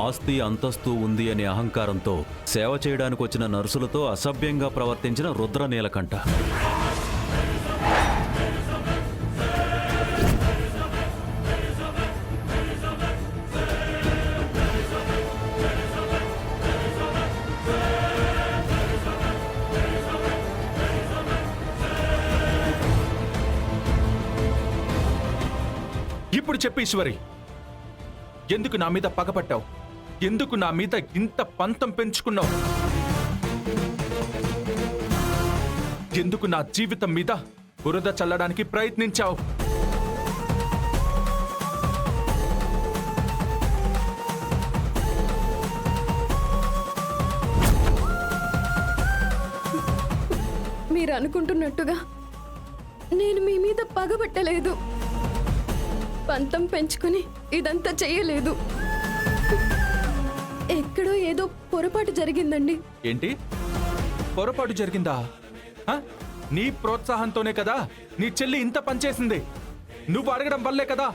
ఆస్తి అంతస్తు ఉంది అనే అహంకారంతో సేవ చేయడానికి వచ్చిన నర్సులతో అసభ్యంగా ప్రవర్తించిన రుద్ర నీలకంఠ. ఇప్పుడు చెప్పు ఈశ్వరి, ఎందుకు నా మీద పగపట్టావు? ఎందుకు నా మీద ఇంత పంతం పెంచుకున్నావు? ఎందుకు నా జీవితం మీద బురద చల్లడానికి ప్రయత్నించావు? మీరు అనుకుంటున్నట్టుగా నేను మీ మీద పగబట్టలేదు, పంతం పెంచుకుని ఇదంతా చెయ్యలేదు. ఎక్కడో ఏదో పొరపాటు జరిగిందండి. ఏంటి పొరపాటు జరిగిందా? నీ ప్రోత్సాహంతోనే కదా నీ చెల్లి ఇంత పనిచేసింది. నువ్వు అడగడం వల్లే కదా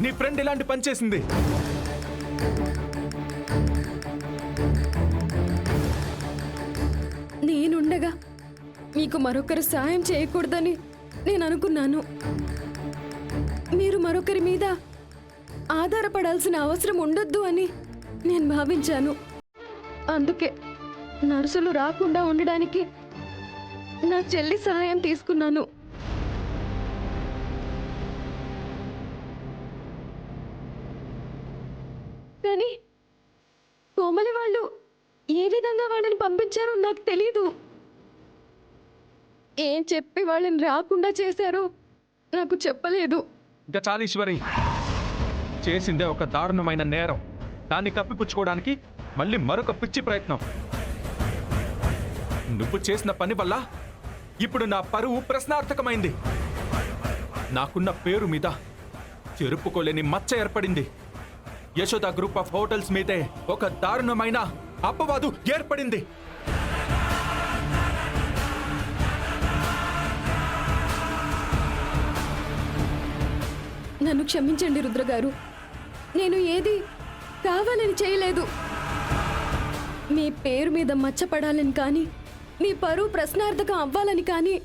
నీ ఫ్రెండ్ ఇలాంటి పనిచేసింది. నేనుండగా మీకు మరొకరు సాయం చేయకూడదని నేను అనుకున్నాను. మీరు మరొకరి మీద ఆధారపడాల్సిన అవసరం ఉండొద్దు అని నేను భావించాను. అందుకే నర్సులు రాకుండా ఉండడానికి నా చెల్లి సహాయం తీసుకున్నాను. కానీ కోమలి వాళ్ళు ఏ విధంగా వాళ్ళని పంపించారో నాకు తెలీదు. ఏం చెప్పి వాళ్ళని రాకుండా చేశారో నాకు చెప్పలేదు. ఇంకా చాలు ఈశ్వరి, చేసిందే ఒక దారుణమైన నేరం. దాన్ని కప్పిపుచ్చుకోవడానికి మళ్ళీ మరొక పిచ్చి ప్రయత్నం. నువ్వు చేసిన పని వల్ల ఇప్పుడు నా పరువు ప్రశ్నార్థకమైంది. నాకున్న పేరు మీద చెరుపుకోలేని మచ్చ ఏర్పడింది. యశోద గ్రూప్ ఆఫ్ హోటల్స్ మీదే ఒక దారుణమైన అపవాదు ఏర్పడింది. నన్ను క్షమించండి రుద్రగారు, నేను ఏది కావాలని చేయలేదు. మీ పేరు మీద మచ్చపడాలని కానీ మీ పరువు ప్రశ్నార్థకం అవ్వాలని కానీ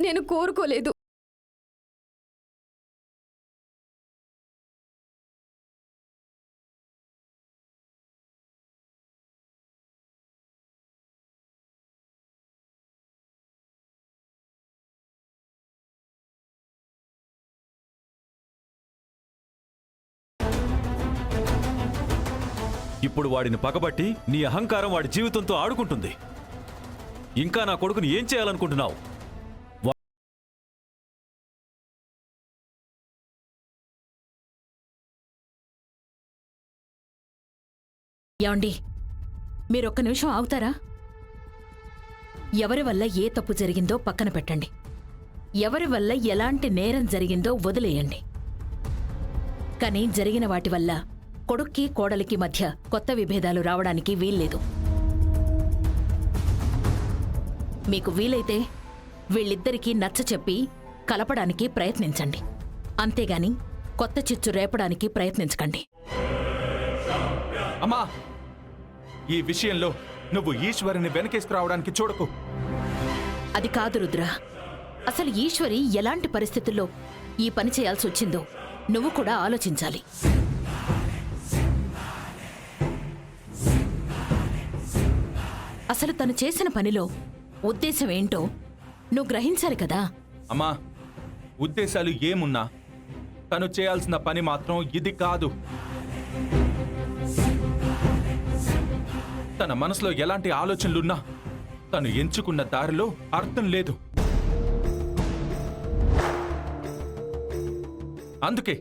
నేను కోరుకోలేదు. ఇప్పుడు వాడిని పగబట్టి నీ అహంకారం వాడి జీవితంతో ఆడుకుంటుంది. ఇంకా నా కొడుకుని ఏం చేయాలనుకుంటున్నావు? యాండి, మీరొక్క నిమిషం ఆగుతారా? ఎవరి వల్ల ఏ తప్పు జరిగిందో పక్కన పెట్టండి. ఎవరి వల్ల ఎలాంటి నేరం జరిగిందో వదిలేయండి. కానీ జరిగిన వాటి వల్ల కొడుక్కి కోడలికి మధ్య కొత్త విభేదాలు రావడానికి వీల్లేదు. మీకు వీలైతే వీళ్ళిద్దరికీ నచ్చచెప్పి కలపడానికి ప్రయత్నించండి. అంతేగాని కొత్త చిచ్చు రేపడానికి ప్రయత్నించకండి. అమ్మా, ఈ విషయంలో నువ్వు ఈశ్వరిని వెనకేసుకురావడానికి చూడకు. అది కాదు రుద్ర, అసలు ఈశ్వరి ఎలాంటి పరిస్థితుల్లో ఈ పని చేయాల్సి వచ్చిందో నువ్వు కూడా ఆలోచించాలి. అసలు తను చేసిన పనిలో ఉద్దేశం ఏంటో నువ్వు గ్రహించాలి కదా. అమ్మా, ఉద్దేశాలు ఏమున్నా తను చేయాల్సిన పని మాత్రం ఇది కాదు. తన మనసులో ఎలాంటి ఆలోచనలున్నా తను ఎంచుకున్న దారిలో అర్థం లేదు. అందుకే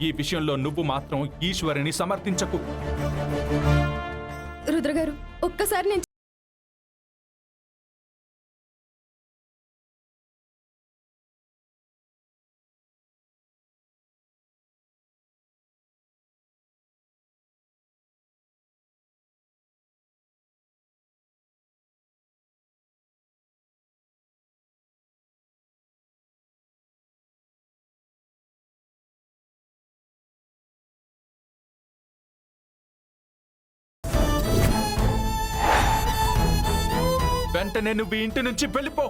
ఈ విషయంలో నువ్వు మాత్రం ఈశ్వరిని సమర్థించకు. రుద్రగారు, ఒక్కసారి నేను వెంటనే నువ్వు ఈ ఇంటి నుంచి వెళ్ళిపో.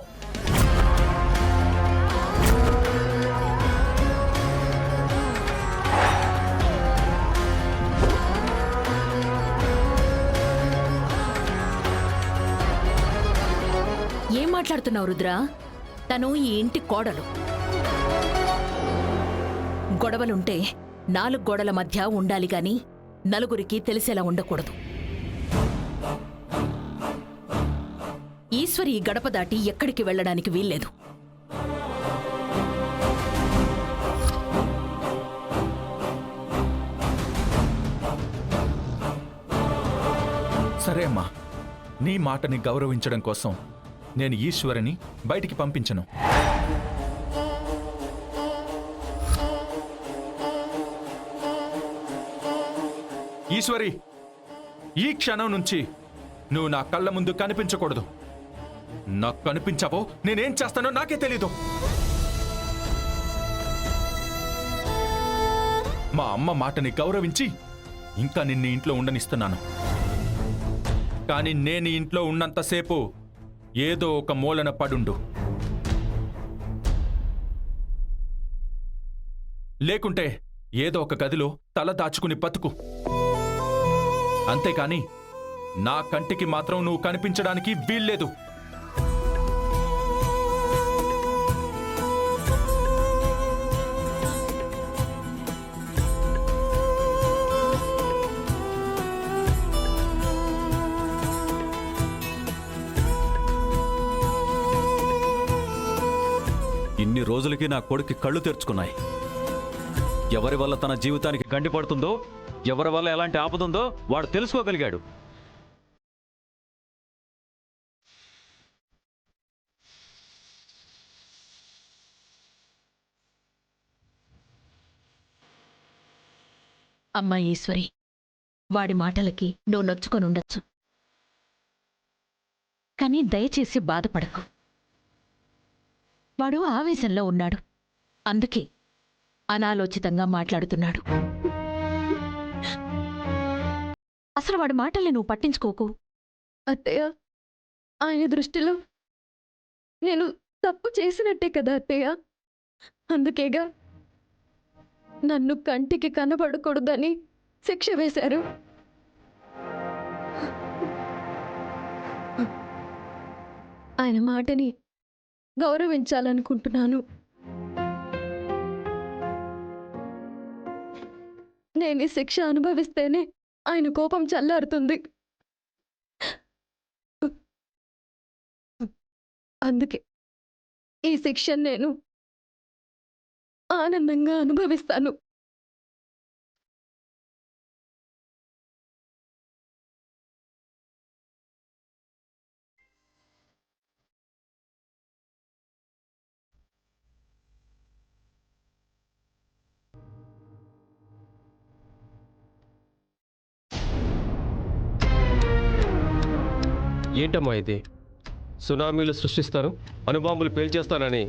ఏం మాట్లాడుతున్నావు రుద్ర? తను ఈ ఇంటి కోడలు. గొడవలుంటే 4 గోడల మధ్య ఉండాలి గాని నలుగురికి తెలిసేలా ఉండకూడదు. ఈశ్వరి ఈ గడప దాటి ఎక్కడికి వెళ్ళడానికి వీల్లేదు. సరే అమ్మా, నీ మాటని గౌరవించడం కోసం నేను ఈశ్వరిని బయటికి పంపించను. ఈశ్వరి, ఈ క్షణం నుంచి నువ్వు నా కళ్ళ ముందు కనిపించకూడదు. నాకు కనిపించావో నేనేం చేస్తానో నాకే తెలీదు. మా అమ్మ మాటని గౌరవించి ఇంకా నిన్ను ఇంట్లో ఉండనిస్తున్నాను. కానీ నేను ఇంట్లో ఉన్నంతసేపు ఏదో ఒక మూలన పడుండు. లేకుంటే ఏదో ఒక గదిలో తల దాచుకుని బతుకు. అంతేకాని నా కంటికి మాత్రం నువ్వు కనిపించడానికి వీల్లేదు. ఇన్ని రోజులకి నా కొడుకు కళ్ళు తెరుచుకున్నాయి. ఎవరి వల్ల తన జీవితానికి గండి పడుతుందో, ఎవరి వల్ల ఎలాంటి ఆపదుందో వాడు తెలుసుకోగలిగాడు. అమ్మా ఈశ్వరి, వాడి మాటలకి నువ్వు నొచ్చుకొనుండొచ్చు. కానీ దయచేసి బాధపడకు. వాడు ఆవేశంలో ఉన్నాడు. అందుకే అనాలోచితంగా మాట్లాడుతున్నాడు. అసలు వాడి మాటల్ని నువ్వు పట్టించుకోకు. అత్తయ్య, ఆయన దృష్టిలో నేను తప్పు చేసినట్టే కదా అత్తయ్య. అందుకేగా నన్ను కంటికి కనబడకూడదని శిక్ష వేశారు. ఆయన మాటని గౌరవించాలనుకుంటున్నాను. నేను ఈ శిక్ష అనుభవిస్తేనే ఆయన కోపం చల్లారుతుంది. అందుకే ఈ శిక్షను నేను ఆనందంగా అనుభవిస్తాను. ఏంటమ్మా ఇది? సునామీలు సృష్టిస్తాను, అణుబాంబులు పేల్చేస్తానని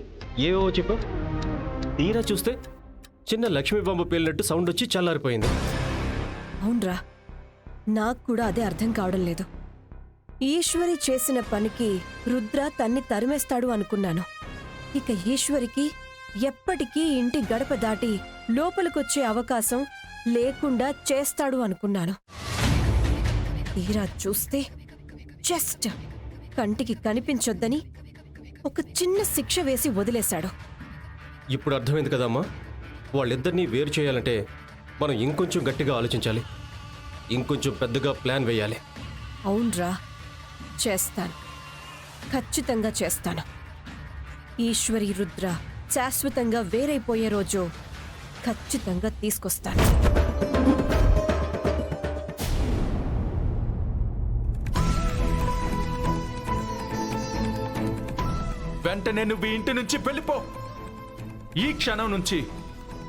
ఏవేవో చెప్పా. తీరా చూస్తే చిన్న లక్ష్మీ బాంబు పేలినట్టు సౌండ్ వచ్చి చల్లారిపోయింది. అవునరా, నాకు కూడా అదే అర్థం కావడం లేదు. ఈశ్వరి చేసిన పనికి రుద్ర తన్ని తరిమేస్తాడు అనుకున్నాను. ఇక ఈశ్వరికి ఎప్పటికీ ఇంటి గడప దాటి లోపలికొచ్చే అవకాశం లేకుండా చేస్తాడు అనుకున్నాను. తీరా చూస్తే జస్ట్ కంటికి కనిపించొద్దని ఒక చిన్న శిక్ష వేసి వదిలేశాడు. ఇప్పుడు అర్థమైంది కదమ్మా, వాళ్ళిద్దరినీ వేరు చేయాలంటే మనం ఇంకొంచెం గట్టిగా ఆలోచించాలి, ఇంకొంచెం పెద్దగా ప్లాన్ వేయాలి. అవునరా, చేస్తాను, ఖచ్చితంగా చేస్తాను. ఈశ్వరి రుద్ర శాశ్వతంగా వేరైపోయే రోజు ఖచ్చితంగా తీసుకొస్తాను. వెంటనే నువ్వు ఈ ఇంటి నుంచి వెళ్ళిపో. ఈ క్షణం నుంచి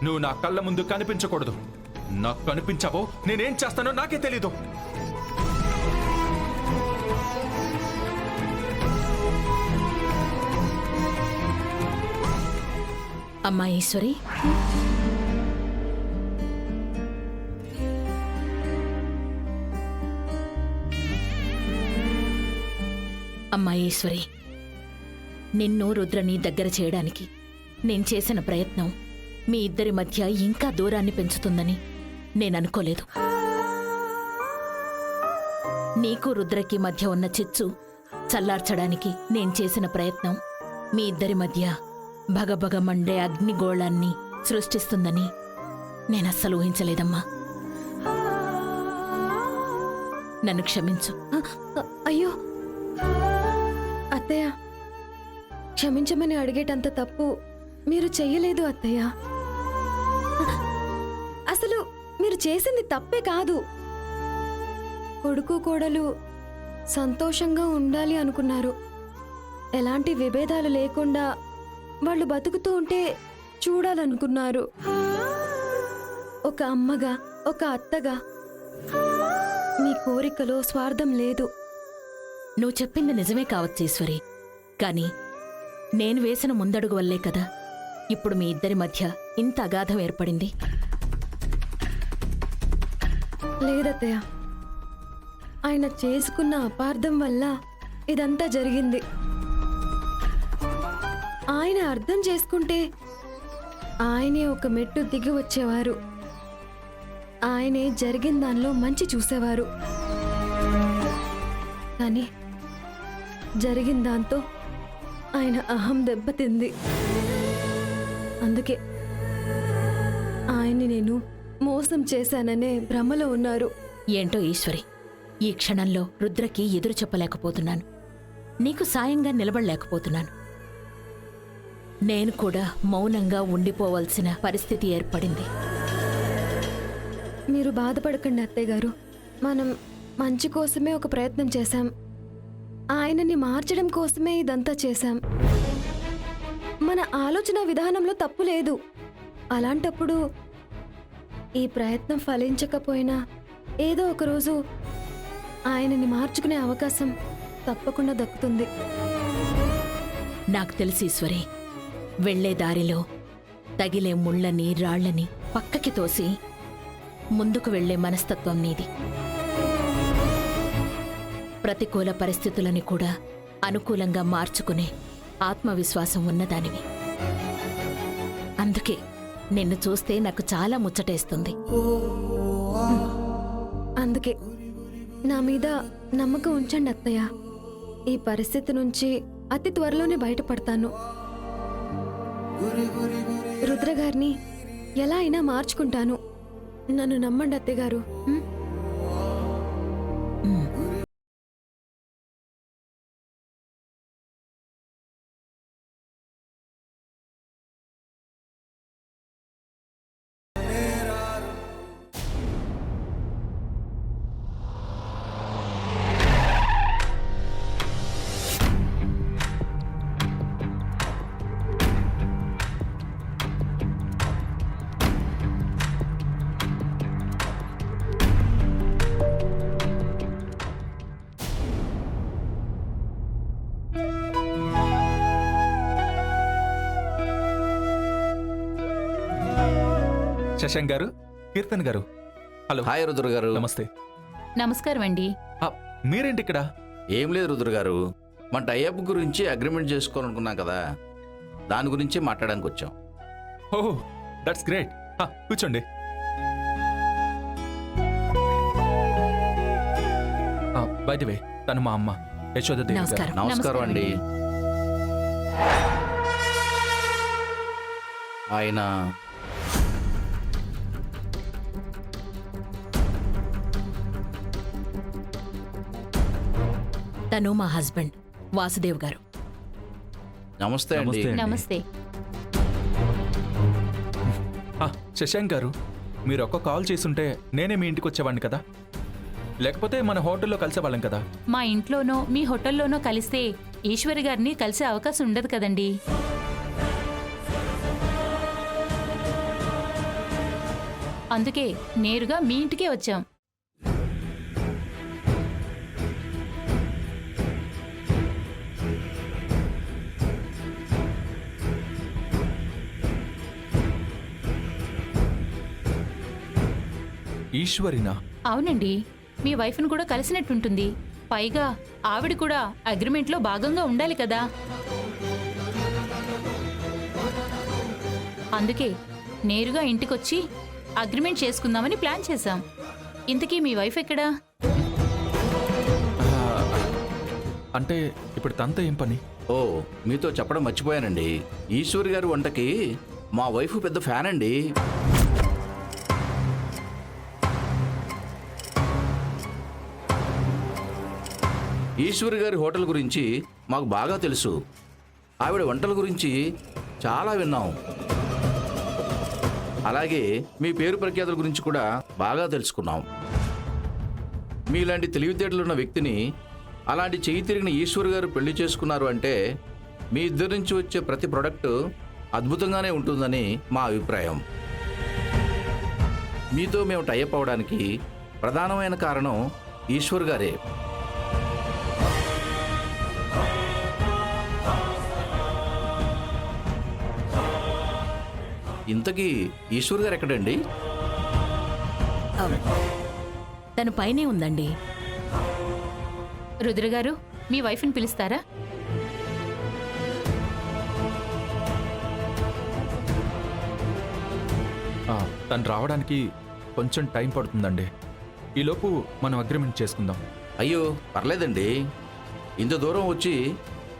నువ్వు నా కళ్ళ ముందు కనిపించకూడదు. నాకు కనిపించావో నేనేం చేస్తానో నాకే తెలీదు. అమ్మా ఈశ్వరి, అమ్మా ఈశ్వరి, నిన్ను రుద్రని దగ్గర చేయడానికి నేను చేసిన ప్రయత్నం మీ ఇద్దరి మధ్య ఇంకా దూరాన్ని పెంచుతుందని నేననుకోలేదు. నీకు రుద్రకి మధ్య ఉన్న చిచ్చు చల్లార్చడానికి నేను చేసిన ప్రయత్నం మీ ఇద్దరి మధ్య భగభగ మండే అగ్నిగోళాన్ని సృష్టిస్తుందని నేనస్సలు ఊహించలేదమ్మా. నన్ను క్షమించు. అయ్యో అత్తయ్య, క్షమించమని అడిగేటంత తప్పు మీరు చెయ్యలేదు అత్తయ్య. అసలు మీరు చేసింది తప్పే కాదు. కొడుకు కోడలు సంతోషంగా ఉండాలి అనుకున్నారు. ఎలాంటి విభేదాలు లేకుండా వాళ్ళు బతుకుతూ ఉంటే చూడాలనుకున్నారు. ఒక అమ్మగా, ఒక అత్తగా మీ కోరికలో స్వార్థం లేదు. నువ్వు చెప్పింది నిజమే కావచ్చు ఈశ్వరి, కాని నేను వేసిన ముందడుగు వల్లే కదా ఇప్పుడు మీ ఇద్దరి మధ్య ఇంత అగాధం ఏర్పడింది. లేదత్తయ్య, ఆయన చేసుకున్న అపార్థం వల్ల ఇదంతా జరిగింది. ఆయన అర్థం చేసుకుంటే ఆయనే ఒక మెట్టు దిగి వచ్చేవారు. ఆయనే జరిగిన దానిలో మంచి చూసేవారు. కానీ జరిగిన దాంతో ఆయన అహం దెబ్బతింది. అందుకే ఆయన్ని నేను మోసం చేశాననే భ్రమలో ఉన్నారు. ఏంటో ఈశ్వరి, ఈ క్షణంలో రుద్రకి ఎదురు చెప్పలేకపోతున్నాను. నీకు సాయంగా నిలబడలేకపోతున్నాను. నేను కూడా మౌనంగా ఉండిపోవలసిన పరిస్థితి ఏర్పడింది. మీరు బాధపడకండి అత్తయ్య గారు. మనం మంచి కోసమే ఒక ప్రయత్నం చేశాం. ఆయనని మార్చడం కోసమే ఇదంతా చేశాం. మన ఆలోచన విధానంలో తప్పు లేదు. అలాంటప్పుడు ఈ ప్రయత్నం ఫలించకపోయినా ఏదో ఒకరోజు ఆయనని మార్చుకునే అవకాశం తప్పకుండా దక్కుతుంది. నాకు తెలిసి ఈశ్వరి, వెళ్లే దారిలో తగిలే ముళ్ళని రాళ్లని పక్కకి తోసి ముందుకు వెళ్లే మనస్తత్వం నీది. ప్రతికూల పరిస్థితులని కూడా అనుకూలంగా మార్చుకునే ఆత్మవిశ్వాసం ఉన్నదానివి. అందుకే నిన్ను చూస్తే నాకు చాలా ముచ్చటేస్తుంది. అందుకే నా మీద నమ్మకం ఉంచండి అత్తయ్య. ఈ పరిస్థితి నుంచి అతి త్వరలోనే బయటపడతాను. రుద్రగారిని ఎలా అయినా మార్చుకుంటాను. నన్ను నమ్మండి అత్తయ్య గారు. శశాంక్ గారు, కీర్తన్ గారు, హలో. హాయ్ రుద్ర గారు. నమస్తే. నమస్కారం అండి. మీరేంటి ఇక్కడ? ఏం లేదు రుద్ర గారు, మన టైఅప్ గురించి అగ్రిమెంట్ చేసుకోవాలనుకున్నాం కదా, దాని గురించి మాట్లాడడానికి వచ్చాం. ఓహో, దట్స్ గ్రేట్. కూర్చోండి. బై ది వే, తను మా అమ్మ యశోద దేవి గారు. నమస్కారం. నమస్కారం అండి. ఆయన తను మా హస్బెండ్ వాసుదేవ్ గారు. నమస్తే అండి. నమస్తే. నమస్తే. శశాంక్ గారు, మీరు ఒక్క కాల్ చేసుంటే నేనే మీ ఇంటికి వచ్చేవాడిని కదా, లేకపోతే మన హోటల్లో కలిసేవాళ్ళం కదా. మా ఇంట్లోనో మీ హోటల్లోనో కలిస్తే ఈశ్వరి గారిని కలిసే అవకాశం ఉండదు కదండి. అందుకే నేరుగా మీ ఇంటికే వచ్చాం. ఈశ్వరినా? అవునండి, మీ వైఫ్ను కూడా కలిసినట్టుంటుంది. పైగా ఆవిడ కూడా అగ్రిమెంట్లో భాగంగా ఉండాలి కదా. అందుకే నేరుగా ఇంటికొచ్చి అగ్రిమెంట్ చేసుకుందామని ప్లాన్ చేశాం. ఇంతకీ మీ వైఫ్ ఎక్కడా? అంటే ఇప్పుడు తనతో ఏం పని? ఓ, మీతో చెప్పడం మర్చిపోయానండి. ఈశ్వర్ గారి వంటకి మా వైఫ్ పెద్ద ఫ్యాన్ అండి. ఈశ్వర్ గారి హోటల్ గురించి మాకు బాగా తెలుసు. ఆవిడ వంటల గురించి చాలా విన్నాం. అలాగే మీ పేరు ప్రఖ్యాతుల గురించి కూడా బాగా తెలుసుకున్నాం. మీలాంటి తెలివితేటలున్న వ్యక్తిని అలాంటి చెయ్యి తిరిగిన ఈశ్వర్ గారు పెళ్లి చేసుకున్నారు అంటే మీ ఇద్దరి నుంచి వచ్చే ప్రతి ప్రోడక్ట్ అద్భుతంగానే ఉంటుందని మా అభిప్రాయం. మీతో మేము టైఅప్ అవడానికి ప్రధానమైన కారణం ఈశ్వర్ గారే. ఇంతకీ ఈశ్వర్ గారు ఎక్కడండి? తను పైనే ఉందండి. రుద్రగారు, మీ వైఫ్ని పిలుస్తారా? తను రావడానికి కొంచెం టైం పడుతుందండి. ఈలోపు మనం అగ్రిమెంట్ చేసుకుందాం. అయ్యో పర్లేదండి. ఇంత దూరం వచ్చి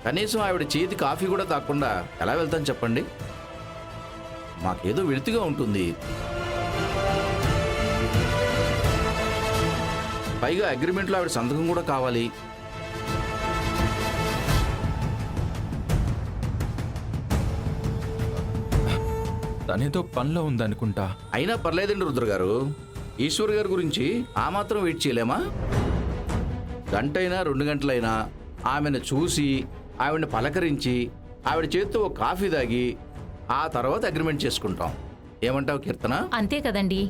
కనీసం ఆవిడ చేతి కాఫీ కూడా తాగకుండా ఎలా వెళ్తాను చెప్పండి? మాకేదో వెళితిగా ఉంటుంది. పైగా అగ్రిమెంట్లో ఆవిడ సంతకం కూడా కావాలి. తనేదో పనిలో ఉందనుకుంటా. అయినా పర్లేదండి రుద్ర గారు. ఈశ్వర్ గారి గురించి ఆ మాత్రం వెయిట్ చేయలేమా? గంటైనా 2 గంటలైనా ఆమెను చూసి ఆవిడని పలకరించి ఆవిడ చేతితో ఒక కాఫీ తాగి ఆ తర్వాత అగ్రిమెంట్ చేసుకుంటాం. ఏమంటావు కీర్తన? అంతే కదండి.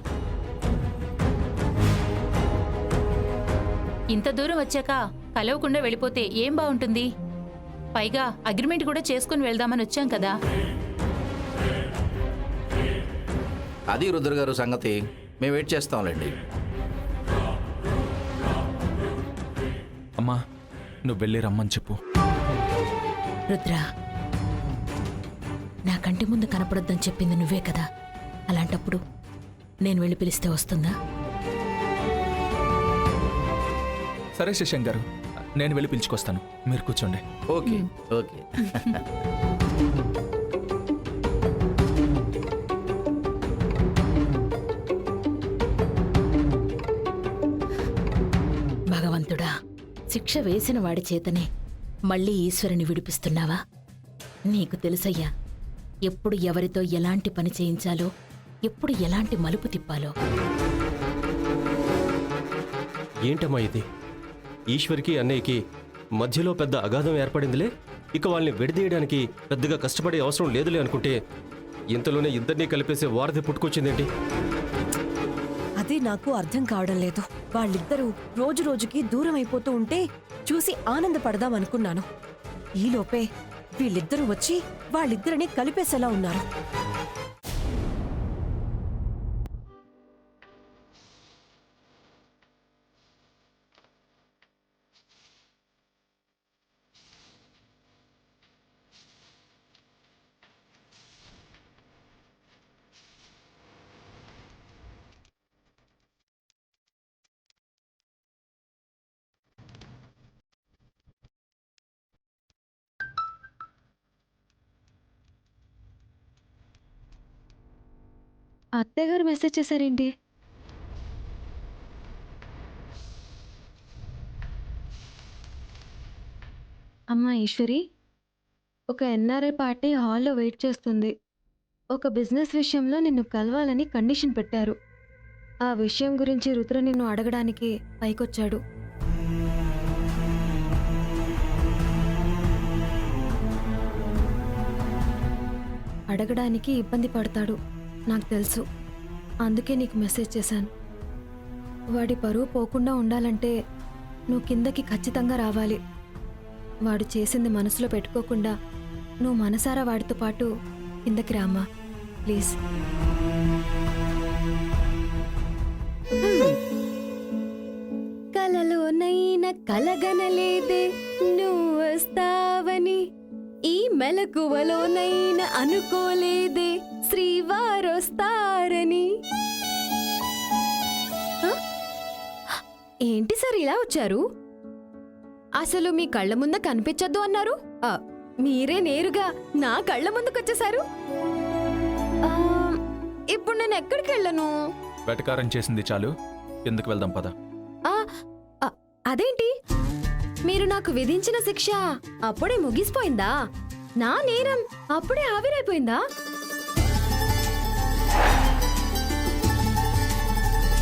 ఇంత దూరం వచ్చాక కలవకుండా వెళ్ళిపోతే ఏం బాగుంటుంది? పైగా అగ్రిమెంట్ కూడా చేసుకుని వెళ్దామని వచ్చాం కదా. అది రుద్ర గారు సంగతి. మేము వెయిట్ చేస్తాంలేండి. అమ్మా, నువ్వు వెళ్ళి రమ్మని చెప్పు. రుద్ర, నా కంటి ముందు కనపడొద్దని చెప్పింది నువ్వే కదా. అలాంటప్పుడు నేను వెళ్ళి పిలిస్తే వస్తుందా? సరే శశాంక్ గారు, నేను వెళ్ళి పిలుచుకొస్తాను. మీరు కూర్చోండి. Okay okay. భగవంతుడా, శిక్ష వేసిన వాడి చేతనే మళ్ళీ ఈశ్వరుని విడిపిస్తున్నావా? నీకు తెలుసయ్యా, ఎప్పుడు ఎవరితో ఎలాంటి పని చేయించాలో, ఎప్పుడు ఎలాంటి మలుపు తిప్పాలో. ఏంటమ్మా ఇది? ఈశ్వర్కి అన్నయ్యకి మధ్యలో పెద్ద అగాధం ఏర్పడిందిలే. ఇక వాళ్ళని విడదీయడానికి పెద్దగా కష్టపడే అవసరం లేదులే అనుకుంటే ఇంతలోనే ఇద్దరినీ కలిపేసే వారధి పుట్టుకొచ్చిందేంటి? అదే నాకు అర్థం కావడం లేదు. వాళ్ళిద్దరూ రోజు రోజుకి దూరం అయిపోతూ ఉంటే చూసి ఆనందపడదాం అనుకున్నాను. ఈలోపే వీళ్ళిద్దరూ వచ్చి వాళ్ళిద్దరిని కలిపేసేలా ఉన్నారు. అత్తయ్య గారు మెసేజ్ చేశారేంటి? అమ్మా ఈశ్వరి, ఒక ఎన్ఆర్ఐ పార్టీ హాల్లో వెయిట్ చేస్తుంది. ఒక బిజినెస్ విషయంలో నిన్ను కలవాలని కండిషన్ పెట్టారు. ఆ విషయం గురించి రుద్ర నిన్ను అడగడానికి పైకొచ్చాడు. అడగడానికి ఇబ్బంది పడతాడు, నాకు తెలుసు. అందుకే నీకు మెసేజ్ చేశాను. వాడి పరువు పోకుండా ఉండాలంటే నువ్వు కిందకి ఖచ్చితంగా రావాలి. వాడు చేసింది మనసులో పెట్టుకోకుండా నువ్వు మనసారా వాడితో పాటు కిందకి రామ్మా, ప్లీజ్. కలలోనైనా కలగనలేదే నువ్వు వస్తావని, ఈ మెలకువలోనైనా అనుకోలేదే శ్రీవారొస్తారని. హ? ఏంటి సార్ ఇలా వచ్చారు? అసలు మీ కళ్ళ ముందు కనిపించొద్దు అన్నారు, మీరే నేరుగా నా కళ్ళ ముందుకొచ్చేశారు. ఇప్పుడు నేను ఎక్కడికి వెళ్ళను? వెటకారం చేసింది చాలు, ఎందుకు వెళ్దాం పద. అదేంటి, మీరు నాకు విధించిన శిక్ష అప్పుడే ముగిసిపోయిందా? నా నేరం అప్పుడే ఆవిరైపోయిందా?